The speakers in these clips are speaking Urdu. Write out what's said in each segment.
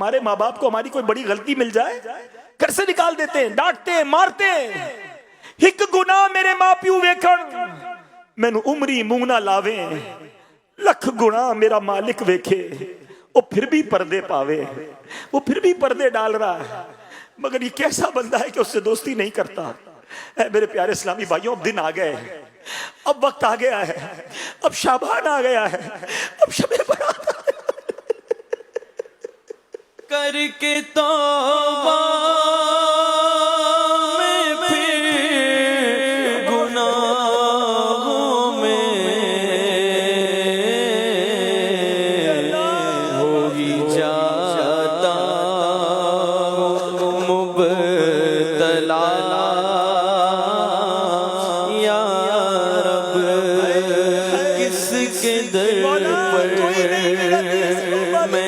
ہمارے ماں باپ کو ہماری کوئی بڑی غلطی مل جائے گھر سے نکال دیتے ہیں، ڈانٹتے ہیں، مارتے ہیں۔ ایک گناہ میرے ماں پیو ویکھن مینوں عمری منہ نہ لاویں، لکھ گناہ میرا مالک ویکھے وہ پھر بھی پردے پاوے، وہ پھر بھی پردے ڈال رہا ہے، مگر یہ کیسا بندہ ہے کہ اس سے دوستی نہیں کرتا۔ اے میرے پیارے اسلامی بھائیوں، اب دن آ گئے، اب وقت آ گیا ہے، اب شعبان آ گیا ہے، اب شب برات کر کے توبہ میں پھر گناہوں میں ہو ہی جاتا مبتلا، یا رب کس کے در پر میں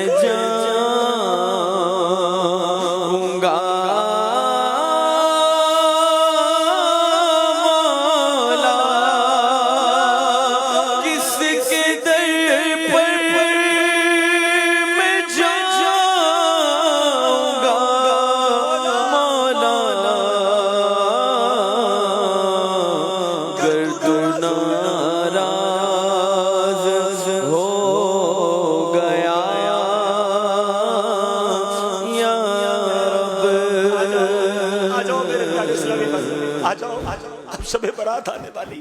آ جاؤ، اب شب برات آنے والی۔